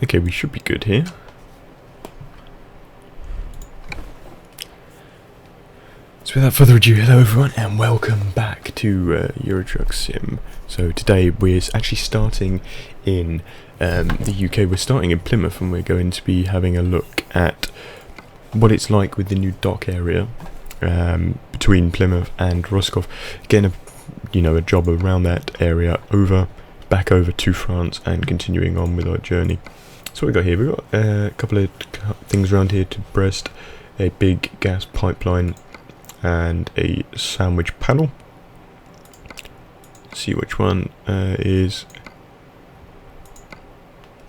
Okay, we should be good here. So without further ado, hello everyone and welcome back to Euro Truck Sim. So today we're actually starting in the UK. We're starting in Plymouth and we're going to be having a look at what it's like with the new dock area between Plymouth and Roscoff. Getting a job around that area, back over to France and continuing on with our journey. So what we got here, we've got a couple of things around here to Brest, a big gas pipeline and a sandwich panel. See which one is...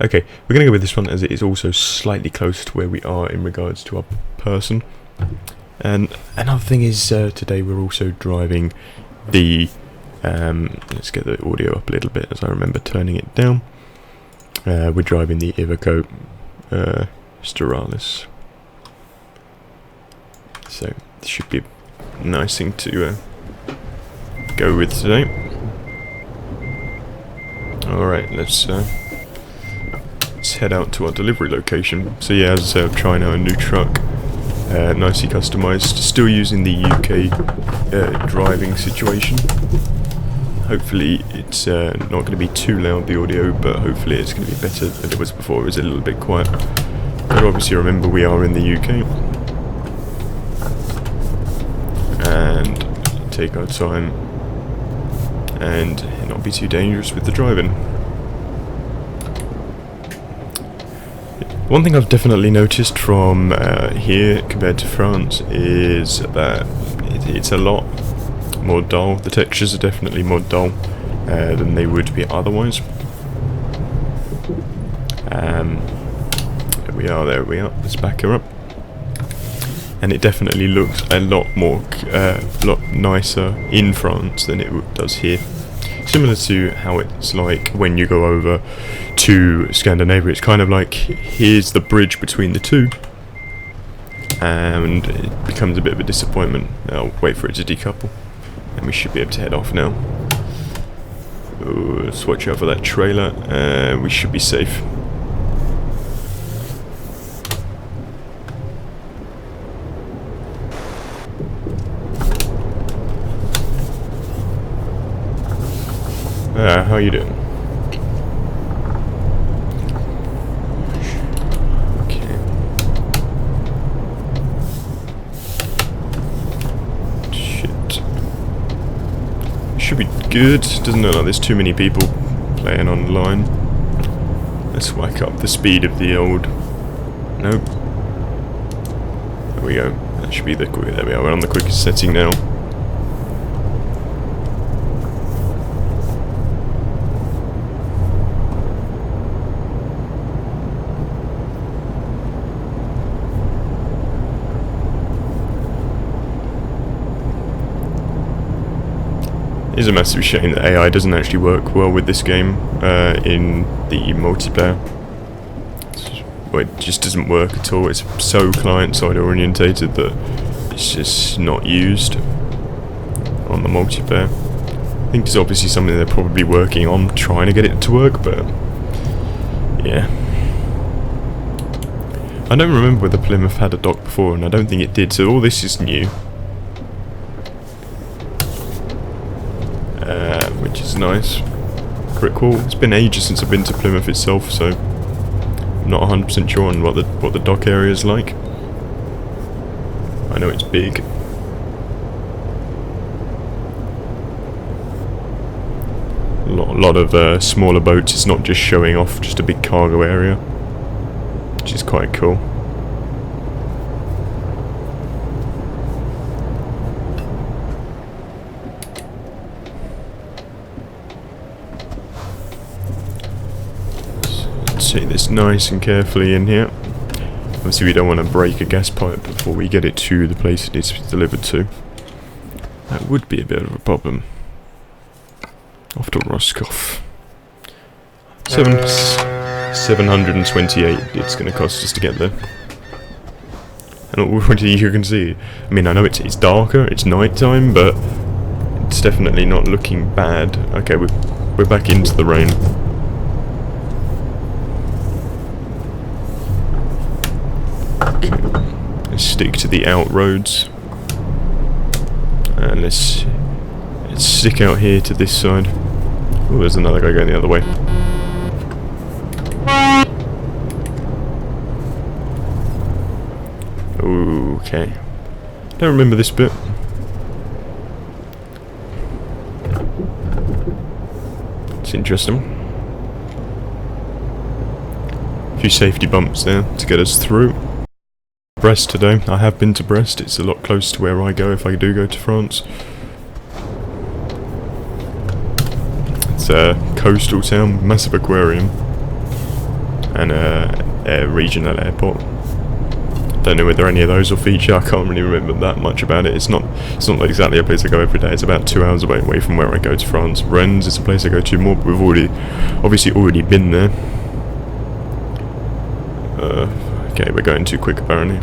Okay, we're going to go with this one as it is also slightly close to where we are in regards to our person. And another thing is today we're also driving the... let's get the audio up a little bit as I remember turning it down. We're driving the Iveco Stiralis. So this should be a nice thing to go with today. Alright, let's head out to our delivery location. So yeah, as I say, I'm trying out a new truck, nicely customised, still using the UK driving situation. Hopefully it's not going to be too loud, the audio, but hopefully it's going to be better than it was before. It was a little bit quiet. But obviously remember we are in the UK. And take our time and not be too dangerous with the driving. One thing I've definitely noticed from here compared to France is that it's a lot more dull. The textures are definitely more dull than they would be otherwise. There we are, let's back her up. And it definitely looks a lot nicer in France than it does here. Similar to how it's like when you go over to Scandinavia. It's kind of like, here's the bridge between the two, and it becomes a bit of a disappointment. I'll wait for it to decouple, and we should be able to head off now. Ooh, let's watch out for that trailer. We should be safe. How you doing? Okay. Shit. Should be good. Doesn't look like there's too many people playing online. Let's whack up the speed of the old... Nope. There we go. That should be the quick. There we are. We're on the quickest setting now. It is a massive shame that AI doesn't actually work well with this game in the multiplayer. Well, it just doesn't work at all. It's so client-side orientated that it's just not used on the multiplayer. I think it's obviously something they're probably working on, trying to get it to work, but yeah. I don't remember whether Plymouth had a dock before, and I don't think it did, so all this is new. Which is nice. Pretty cool. It's been ages since I've been to Plymouth itself, so I'm not 100% sure on what the dock area is like. I know it's big. A lot of smaller boats. It's not just showing off just a big cargo area, which is quite cool. Take this nice and carefully in here. Obviously we don't want to break a gas pipe before we get it to the place it needs to be delivered to. That would be a bit of a problem. Off to Roscoff. 728 it's going to cost us to get there. And already you can see, I mean I know it's darker, it's night time, but it's definitely not looking bad. Okay, we're back into the rain. stick to the out roads. And let's stick out here to this side. Oh, there's another guy going the other way. Okay. Don't remember this bit. It's interesting. A few safety bumps there to get us through. Brest today. I have been to Brest. It's a lot closer to where I go if I do go to France. It's a coastal town, massive aquarium, and a regional airport. Don't know whether any of those will feature. I can't really remember that much about it. It's not exactly a place I go every day. It's about 2 hours away from where I go to France. Rennes is a place I go to more, but we've obviously already been there. Okay, we're going too quick apparently.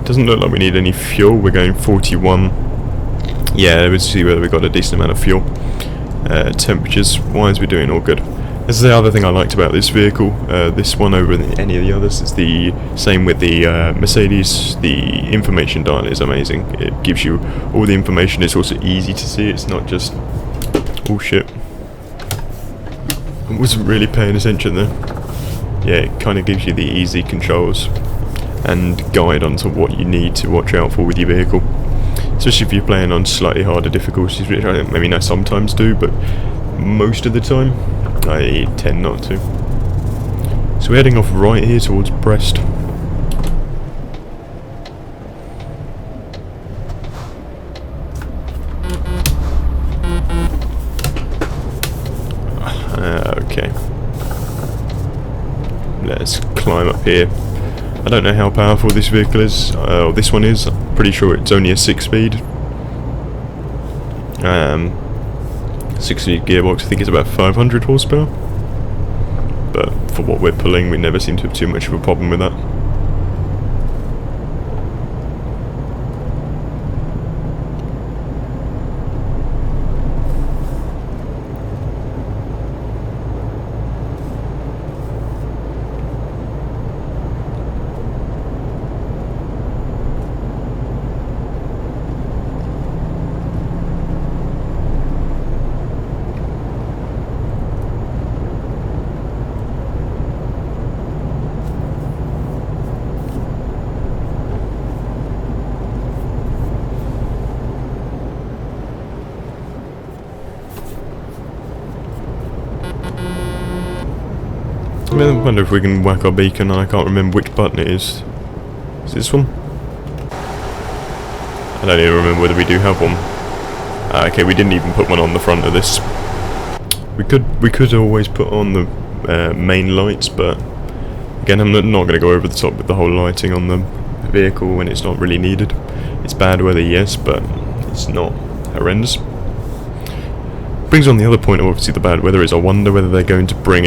Doesn't look like we need any fuel. We're going 41. Yeah, let's see whether we got a decent amount of fuel. Temperatures wise, we're doing all good. This is the other thing I liked about this vehicle. This one over any of the others is the same with the Mercedes. The information dial is amazing. It gives you all the information. It's also easy to see. It's not just oh shit. I wasn't really paying attention there. Yeah, it kind of gives you the easy controls and guide onto what you need to watch out for with your vehicle. Especially if you're playing on slightly harder difficulties, which I maybe I sometimes do, but most of the time I tend not to. So we're heading off right here towards Brest. Okay. Let's climb up here. I don't know how powerful this vehicle is. This one is. I'm pretty sure it's only a 6-speed. 6-speed gearbox. I think it's about 500 horsepower. But for what we're pulling, we never seem to have too much of a problem with that. I wonder if we can whack our beacon. I can't remember which button it is. Is this one? I don't even remember whether we do have one. Okay, we didn't even put one on the front of this. We could always put on the main lights, but again, I'm not going to go over the top with the whole lighting on the vehicle when it's not really needed. It's bad weather, yes, but it's not horrendous. Brings on the other point of obviously the bad weather is I wonder whether they're going to bring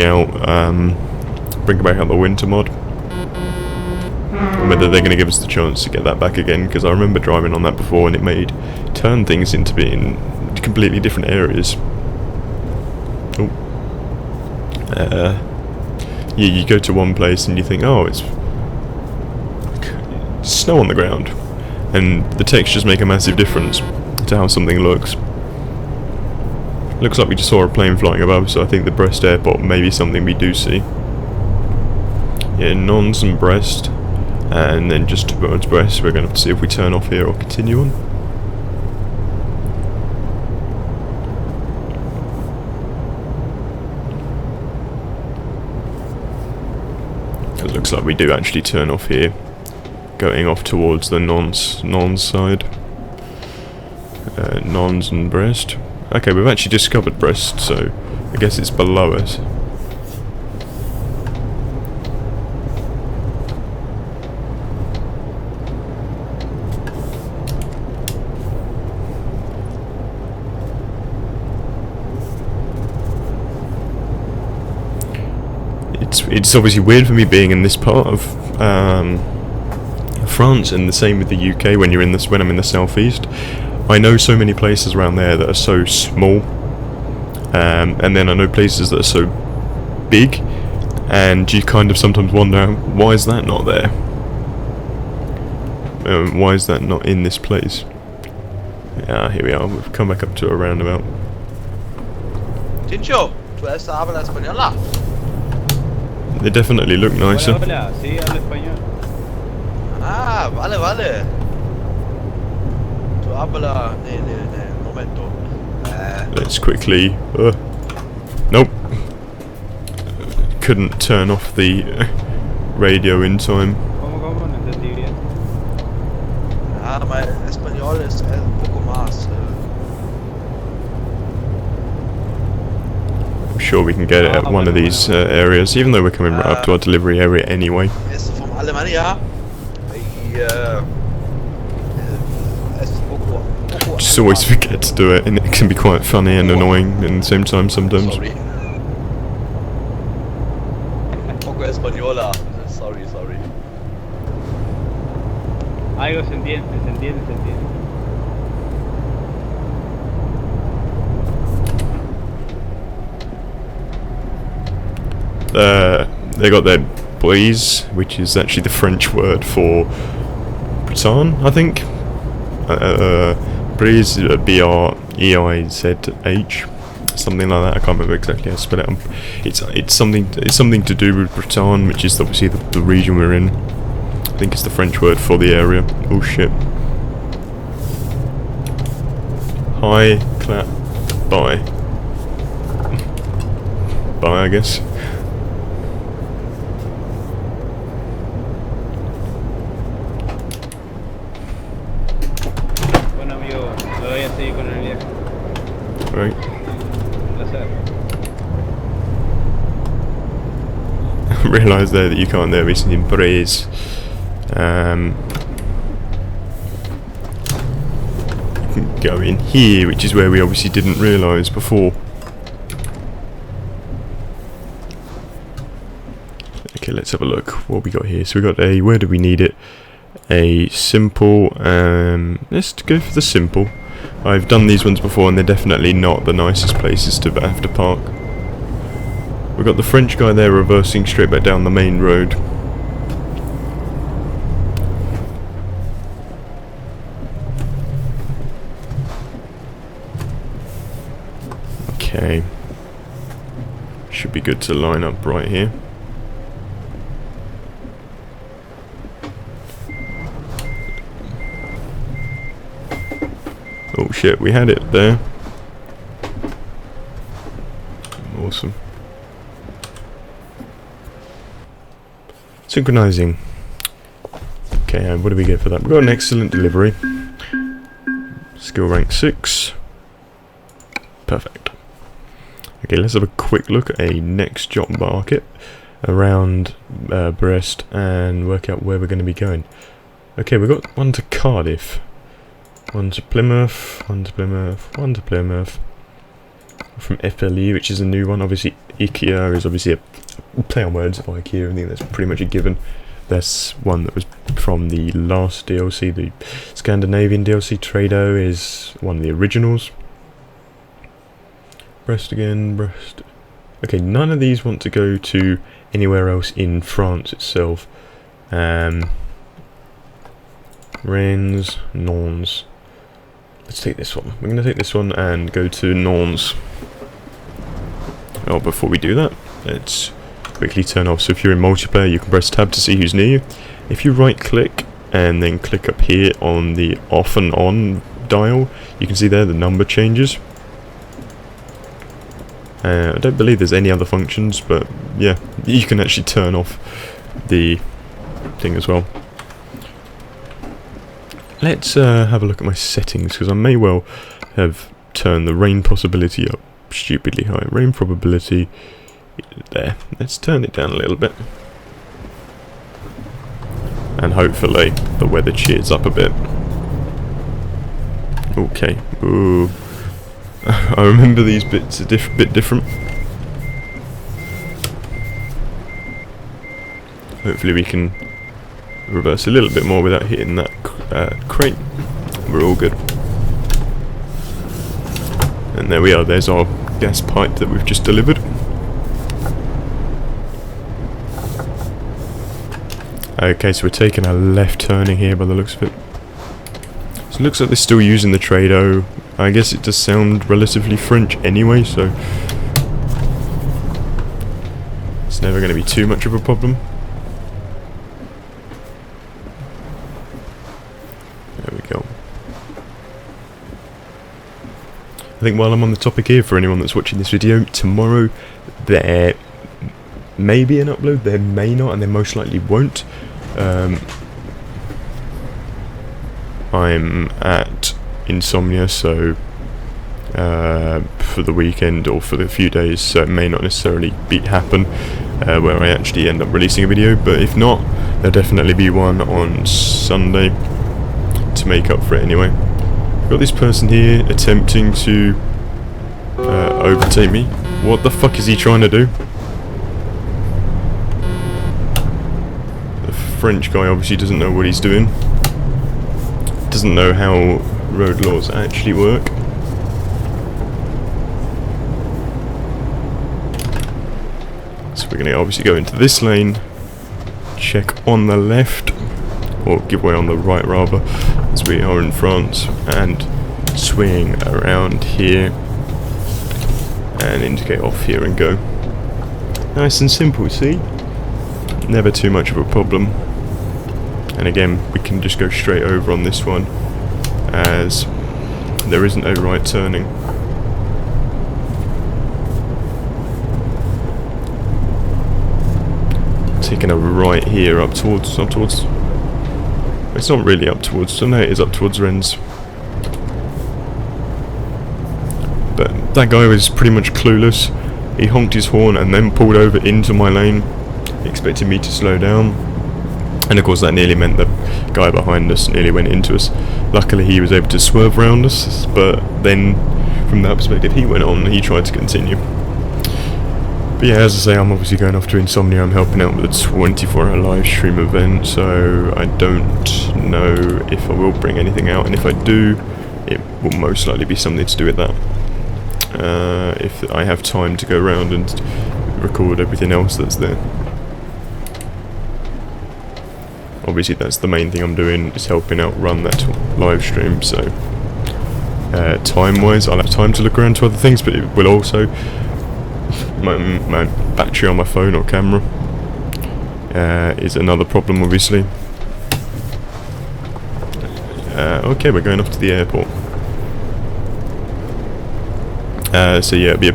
back out the winter mod, and whether they're going to give us the chance to get that back again, because I remember driving on that before and it turned things into being completely different areas. Oh. Yeah, you go to one place and you think, oh, it's snow on the ground, and the textures make a massive difference to how something looks. Looks like we just saw a plane flying above, so I think the Brest airport may be something we do see. Yeah, Nantes and Brest, and then just towards Brest. We're going to have to see if we turn off here or continue on. It looks like we do actually turn off here, going off towards the Nantes side. Nantes and Brest. Okay, we've actually discovered Brest, so I guess it's below us. It's obviously weird for me being in this part of France, and the same with the UK when I'm in the southeast. I know so many places around there that are so small, and then I know places that are so big, and you kind of sometimes wonder, why is that not there? Why is that not in this place? Yeah, here we are. We've come back up to a roundabout. Chincho, ¿tú hablas española? They definitely look nicer. Hola, hola, sí, hablo español. Ah, vale, vale. Tú hablas en el momento. Let's quickly... nope. Couldn't turn off the radio in time. ¿Cómo? No entendí bien. Ah, mein español es un poco más. I'm sure we can get it at one of these areas, even though we're coming right up to our delivery area anyway. Es from Alemania. Y es poco. Just always forget to do it, and it can be quite funny and annoying at the same time sometimes. Sorry. Poco española. Sorry. Algo se entiende. They got their boys, which is actually the French word for Breton, I think. Brise, B-R-E-I-Z-H, something like that. I can't remember exactly how to spell it. It's something to do with Breton, which is obviously the region we're in. I think it's the French word for the area. Oh shit. Hi, clap, bye. Bye, I guess. Bueno, amigo, lo voy a seguir con el viaje. Right. Un placer. I realised there that you can't there recently in Brise. You can go in here, which is where we obviously didn't realise before. Okay, let's have a look what we got here. So we got a, where do we need it? A simple, let's go for the simple. I've done these ones before and they're definitely not the nicest places to have to park. We've got the French guy there reversing straight back down the main road. Okay. Should be good to line up right here. Oh shit, we had it there. Awesome. Synchronizing. Okay, what do we get for that? We've got an excellent delivery. Skill rank 6. Perfect. Okay, let's have a quick look at a next job market around Brest and work out where we're going to be going. Okay, we've got one to Cardiff. One to Plymouth, one to Plymouth, one to Plymouth. From FLE, which is a new one. Obviously, IKEA is obviously a play on words of IKEA. I think that's pretty much a given. That's one that was from the last DLC, the Scandinavian DLC. Trado is one of the originals. Brest again, Brest. Okay, none of these want to go to anywhere else in France itself. Rennes, Nantes. Let's take this one. We're going to take this one and go to Nantes. Oh, before we do that, let's quickly turn off. So if you're in multiplayer, you can press tab to see who's near you. If you right click and then click up here on the off and on dial, you can see there the number changes. I don't believe there's any other functions, but yeah, you can actually turn off the thing as well. Let's have a look at my settings, because I may well have turned the rain possibility up stupidly high. Rain probability, there. Let's turn it down a little bit. And hopefully the weather cheers up a bit. Okay. Ooh. I remember these bits are bit different. Hopefully we can reverse a little bit more without hitting that crate. We're all good. And there we are, there's our gas pipe that we've just delivered. Okay, so we're taking a left turning here by the looks of it. So it looks like they're still using the Trado. I guess it does sound relatively French anyway, so it's never going to be too much of a problem. There we go. I think while I'm on the topic here, for anyone that's watching this video, tomorrow there may be an upload, there may not, and there most likely won't. I'm at Insomnia, so for the weekend or for the few days, so it may not necessarily happen where I actually end up releasing a video, but if not, there'll definitely be one on Sunday to make up for it anyway. Got this person here attempting to overtake me. What the fuck is he trying to do? The French guy obviously doesn't know what he's doing. Doesn't know how road laws actually work. So we're going to obviously go into this lane, check on the left, or give way on the right rather, as we are in France, and swing around here and indicate off here and go. Nice and simple, see? Never too much of a problem. And again, we can just go straight over on this one, as there isn't a right turning. Taking a right here up towards, it's not really up towards, no, it is up towards Rennes. But that guy was pretty much clueless. He honked his horn and then pulled over into my lane, expecting me to slow down. And of course that nearly meant the guy behind us nearly went into us. Luckily he was able to swerve around us, but then from that perspective he went on and he tried to continue. But yeah, as I say, I'm obviously going off to Insomnia. I'm helping out with a 24-hour live stream event, so I don't know if I will bring anything out, and if I do, it will most likely be something to do with that. If I have time to go around and record everything else that's there. Obviously that's the main thing I'm doing, is helping out run that live stream, so time-wise I'll have time to look around to other things, but it will also... My battery on my phone or camera is another problem, obviously. Okay, we're going off to the airport. So yeah, it'll be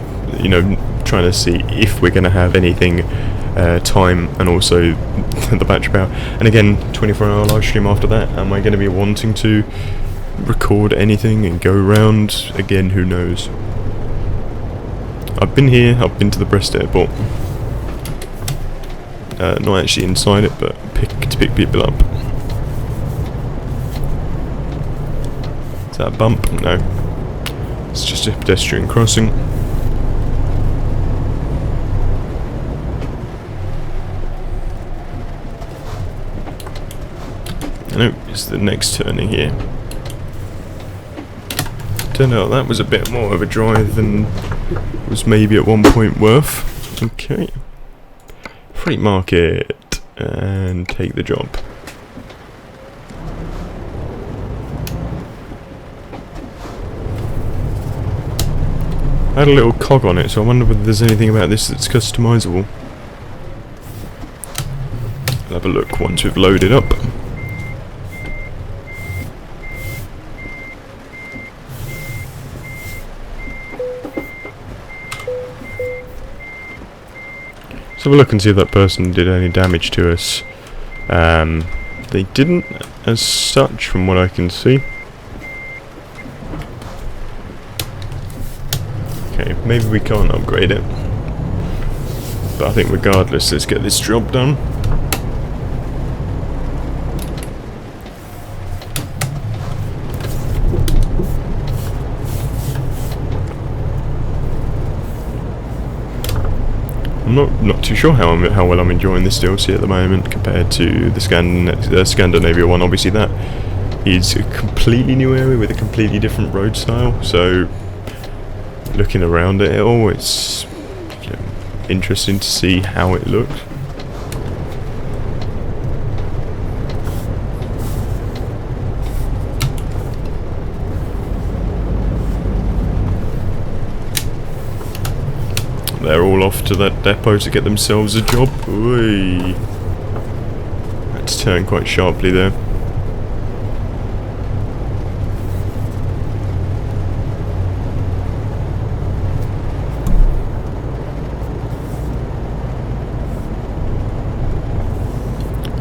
trying to see if we're going to have anything time, and also the battery power. And again, 24-hour live stream after that. Am I going to be wanting to record anything and go around? Again, who knows. I've been here, I've been to the Brest airport. Not actually inside it, but to pick people up. Is that a bump? No. It's just a pedestrian crossing. No, it's the next turning here. Turned out that was a bit more of a drive than was maybe at one point worth. Okay. Freight market and take the job. I had a little cog on it, so I wonder whether there's anything about this that's customizable. I'll have a look once we've loaded up. Let's have a look and see if that person did any damage to us. They didn't as such from what I can see. Okay, maybe we can't upgrade it. But I think regardless, let's get this job done. I'm not too sure how well I'm enjoying this DLC at the moment compared to the Scandinavia one. Obviously that is a completely new area with a completely different road style, so looking around it all, it's interesting to see how it looks. They're all off to that depot to get themselves a job. Oy. Had to turn quite sharply there.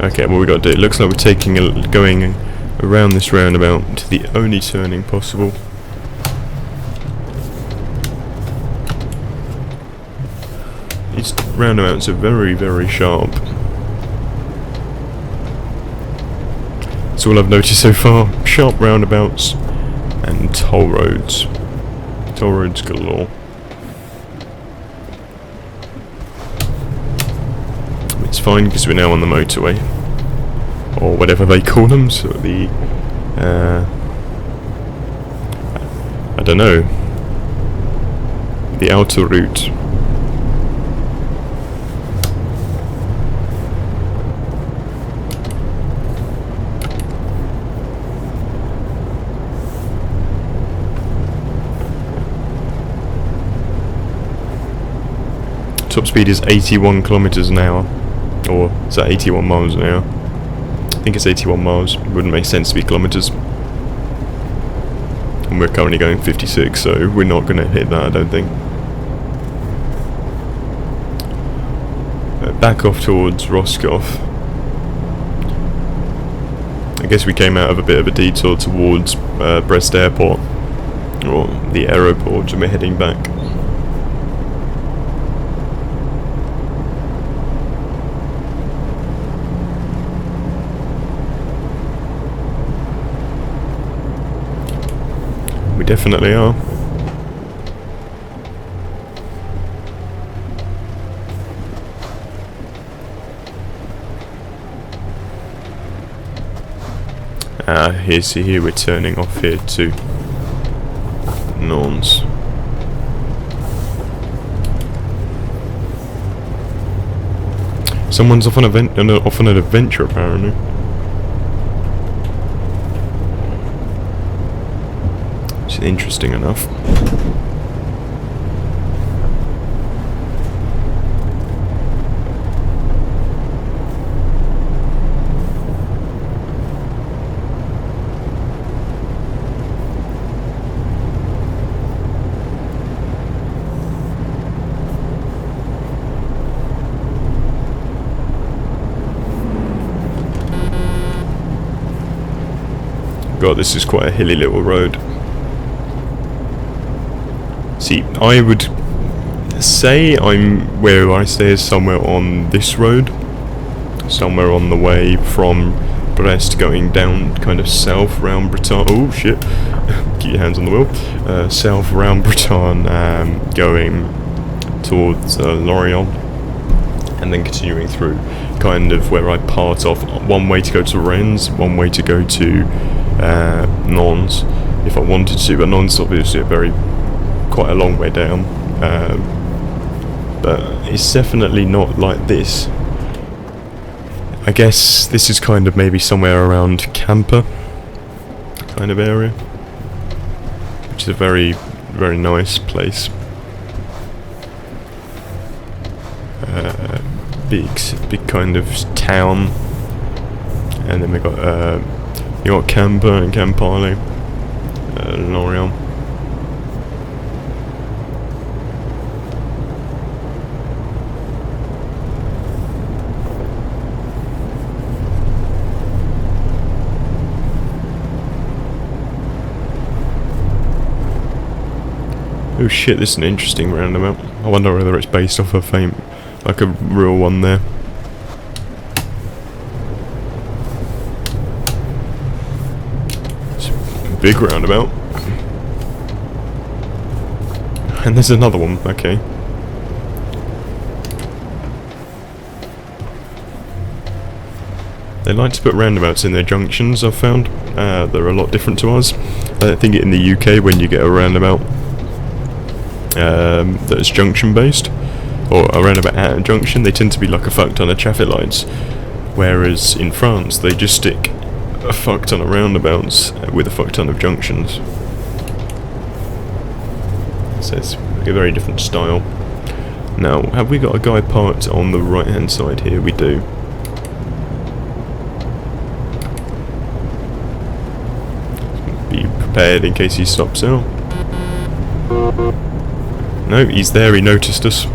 Okay, what we got to do? It looks like we're going around this roundabout to the only turning possible. These roundabouts are very, very sharp. That's all I've noticed so far. Sharp roundabouts and toll roads. Toll roads galore. It's fine because we're now on the motorway. Or whatever they call them, so the... I don't know. The outer route. Top speed is 81 kilometers an hour, or is that 81 miles an hour? I think it's 81 miles. It wouldn't make sense to be kilometers. And we're currently going 56, so we're not going to hit that, I don't think. Back off towards Roscoff. I guess we came out of a bit of a detour towards Brest Airport, or the aeroport, and we're heading back. We definitely are. Here we're turning off here to Norns. Someone's off on an adventure apparently. Which is interesting enough. God, this is quite a hilly little road. See, I would say where I stay is somewhere on this road. Somewhere on the way from Brest going down kind of south round Bretagne. Oh shit, keep your hands on the wheel. South round Bretagne, going towards Lorient. And then continuing through kind of where I part off. One way to go to Rennes, one way to go to Nantes if I wanted to, but Nantes obviously quite a long way down, but it's definitely not like this. I guess this is kind of maybe somewhere around Camper kind of area, which is a very, very nice place. Big kind of town, and then we got you got Camper and Campale, Lorient. Oh shit, this is an interesting roundabout. I wonder whether it's based off a like a real one there. It's a big roundabout. And there's another one, okay. They like to put roundabouts in their junctions, I've found. They're a lot different to us. I think in the UK when you get a roundabout, that is junction based, or around about at a junction. They tend to be like a fuck ton of traffic lights, whereas in France they just stick a fuck ton of roundabouts with a fuck ton of junctions. So it's a very different style. Now, have we got a guy parked on the right hand side here? We do. Be prepared in case he stops out. No, he's there, he noticed us.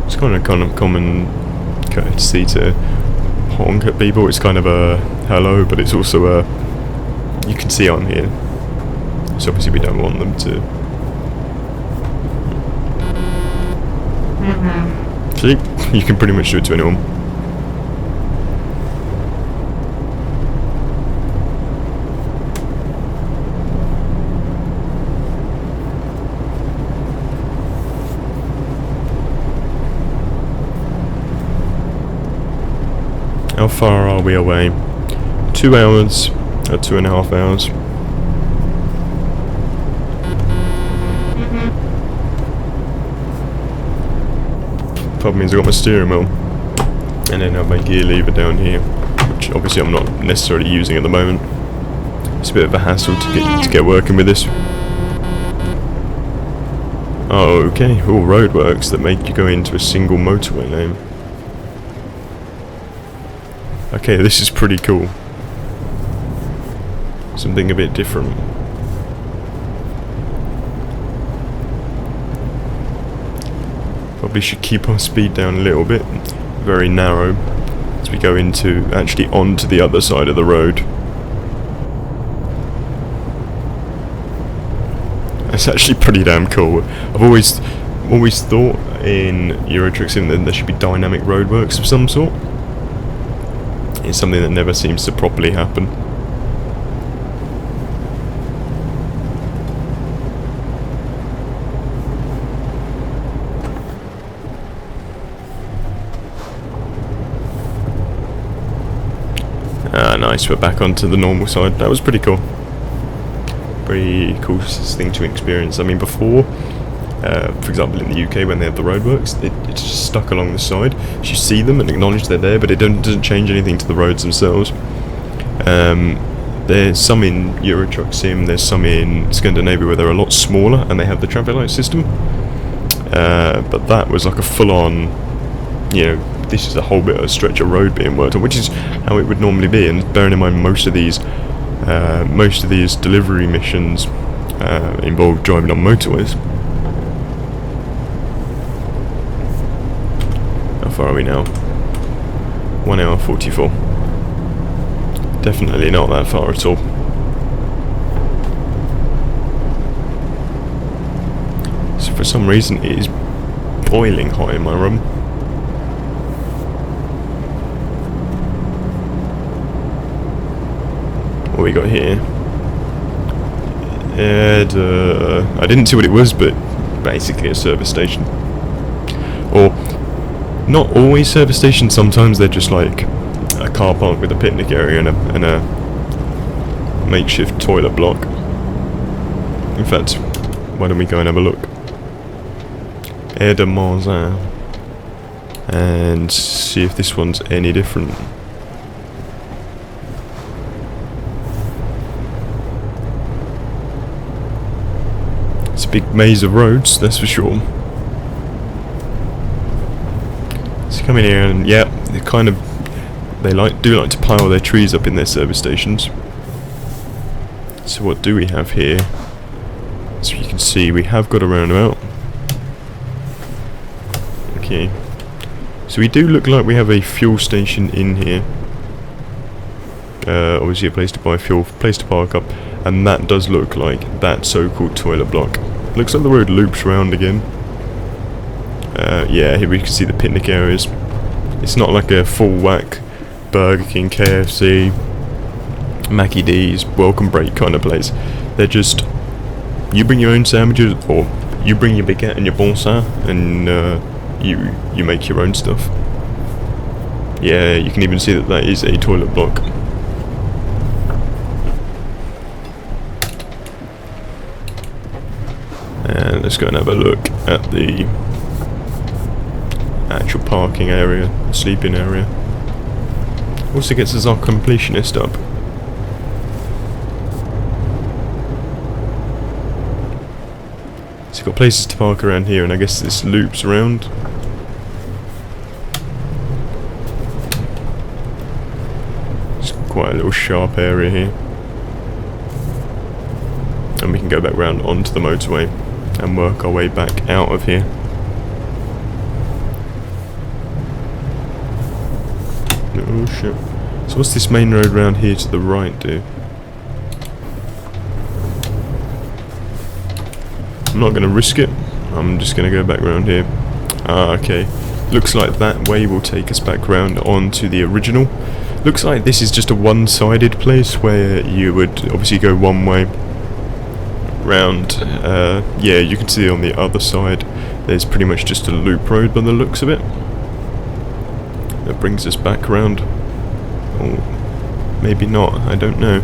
It's kind of common courtesy to honk at people. It's kind of a hello, but it's also a, you can see I'm here. So obviously we don't want them to. See, you can pretty much do it to anyone. How far are we away? 2 hours, or 2.5 hours. Problem means I've got my steering wheel, and then I have my gear lever down here, which obviously I'm not necessarily using at the moment. It's a bit of a hassle to get working with this. Oh, okay, all roadworks that make you go into a single motorway lane. Okay, this is pretty cool. Something a bit different. Probably should keep our speed down a little bit. Very narrow as we go into actually onto the other side of the road. It's actually pretty damn cool. I've always thought in Euro Truck Sim that there should be dynamic roadworks of some sort. It's something that never seems to properly happen. Ah, nice, we're back onto the normal side. That was pretty cool. Pretty cool thing to experience. I mean, before, for example, in the UK, when they have the roadworks, it's just stuck along the side. You see them and acknowledge they're there, but it doesn't change anything to the roads themselves. There's some in Euro Truck Sim, there's some in Scandinavia where they're a lot smaller and they have the traffic light system. But that was like a full-on, you know, this is a whole bit of stretch of road being worked on, which is how it would normally be. And bearing in mind most of these delivery missions involve driving on motorways. How far are we now? 1 hour 44. Definitely not that far at all. So for some reason it is boiling hot in my room. What we got here? I didn't see what it was, but basically a service station. Or not always service stations. Sometimes they're just like a car park with a picnic area and a makeshift toilet block. In fact, why don't we go and have a look? Air de Marzin, and see if this one's any different. It's a big maze of roads, that's for sure. So come in here and yeah, they kind of do like to pile their trees up in their service stations. So what do we have here? So you can see we have got a roundabout. Okay. So we do look like we have a fuel station in here. Obviously a place to buy fuel, place to park up, and that does look like that so-called toilet block. Looks like the road loops around again. Yeah, here we can see the picnic areas. It's not like a full whack Burger King, KFC, Mackie D's, welcome break kind of place. They're just, you bring your own sandwiches, or you bring your baguette and your bon sang, and you make your own stuff. Yeah, you can even see that that is a toilet block. And let's go and have a look at the actual parking area, sleeping area. Also gets us our completionist up. So you've got places to park around here, and I guess this loops around. It's quite a little sharp area here. And we can go back round onto the motorway and work our way back out of here. Oh shit. So what's this main road round here to the right do? I'm not going to risk it. I'm just going to go back round here. Ah, okay. Looks like that way will take us back round onto the original. Looks like this is just a one-sided place where you would obviously go one way round. Yeah, you can see on the other side there's pretty much just a loop road by the looks of it. That brings us back round. Or maybe not, I don't know.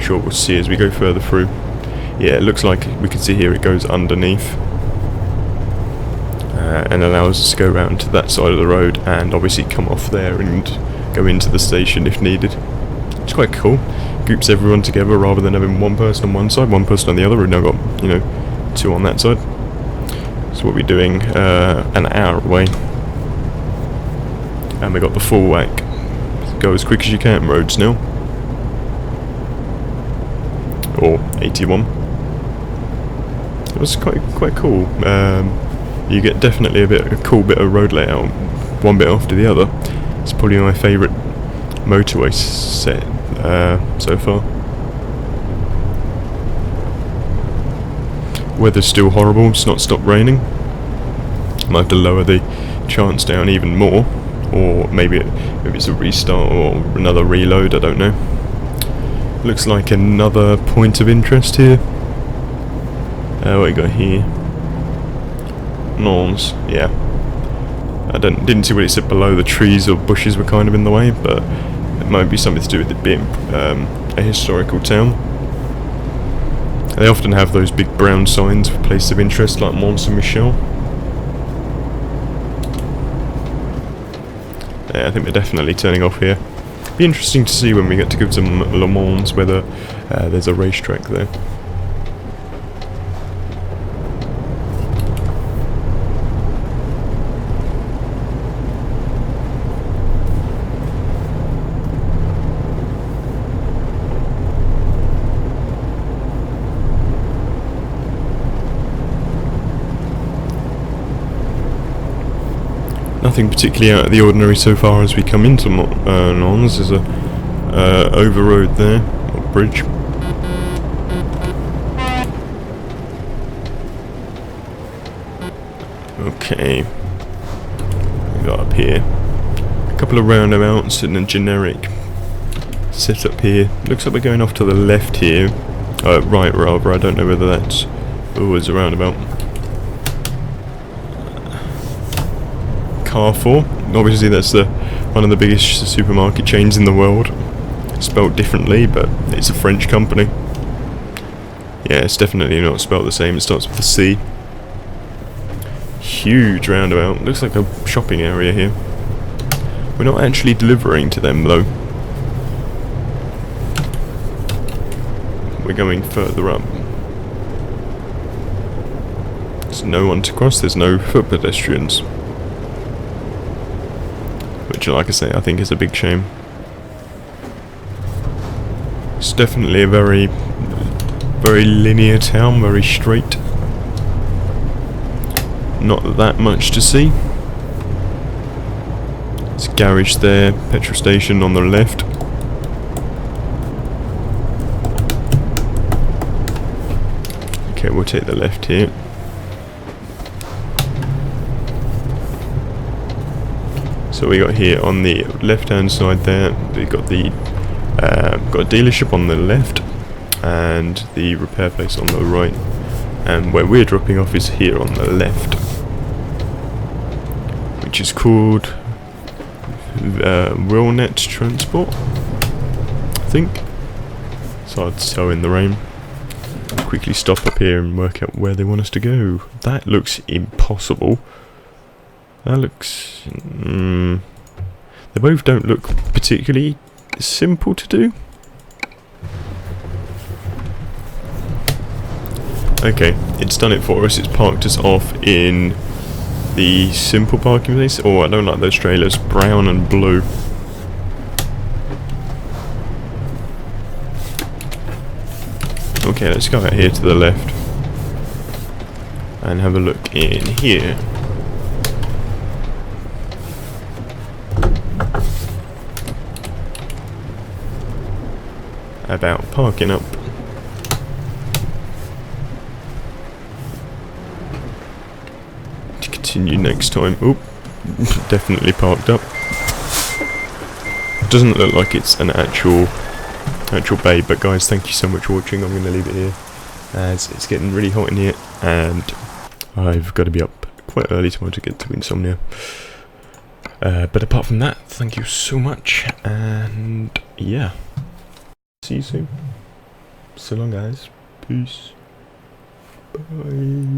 Sure, we'll see as we go further through. Yeah, it looks like we can see here it goes underneath and allows us to go round to that side of the road and obviously come off there and go into the station if needed. It's quite cool. Groups everyone together rather than having one person on one side, one person on the other. We've now got, you know, two on that side. So what we're doing an hour away. And we got the full whack. Go as quick as you can roads now. Or 81. It was quite cool. You get definitely a cool bit of road layout, one bit after the other. It's probably my favourite motorway set so far. Weather's still horrible. It's not stopped raining. Might have to lower the chance down even more, or maybe it's a restart or another reload. I don't know. Looks like another point of interest here. What we got here? Lawns, yeah. I didn't see what it said below. The trees or bushes were kind of in the way, but it might be something to do with it being a historical town. They often have those big brown signs for places of interest, like Mont Saint-Michel. Yeah, I think we're definitely turning off here. Be interesting to see when we get to go to Le Mans whether there's a racetrack there. Nothing particularly out of the ordinary so far as we come into Lons. There's a overroad there, or bridge. Okay, we got up here a couple of roundabouts and a generic setup here. Looks like we're going off to the left here, right rather. I don't know whether that's always a roundabout. Carrefour, obviously that's one of the biggest supermarket chains in the world. Spelled differently, but it's a French company. Yeah, it's definitely not spelled the same. It starts with a C. Huge roundabout. Looks like a shopping area here. We're not actually delivering to them though. We're going further up. There's no one to cross. There's no foot pedestrians. Which, like I say, I think is a big shame. It's definitely a very linear town, very straight. Not that much to see. There's a garage there, petrol station on the left. Okay, we'll take the left here. So we got here on the left-hand side there. We got the got a dealership on the left, and the repair place on the right. And where we're dropping off is here on the left, which is called Realnet Transport, I think. It's hard to tell in the rain. quickly stop up here and work out where they want us to go. That looks impossible. That looks... they both don't look particularly simple to do. Okay, it's done it for us. It's parked us off in the simple parking place. Oh, I don't like those trailers. Brown and blue. Okay, let's go out here to the left and have a look in here. About parking up. To continue next time. Oop, definitely parked up. Doesn't look like it's an actual bay, but guys, thank you so much for watching. I'm going to leave it here as it's getting really hot in here and I've got to be up quite early tomorrow to get to insomnia. But apart from that, thank you so much, and yeah, see you soon. So long guys, peace, bye.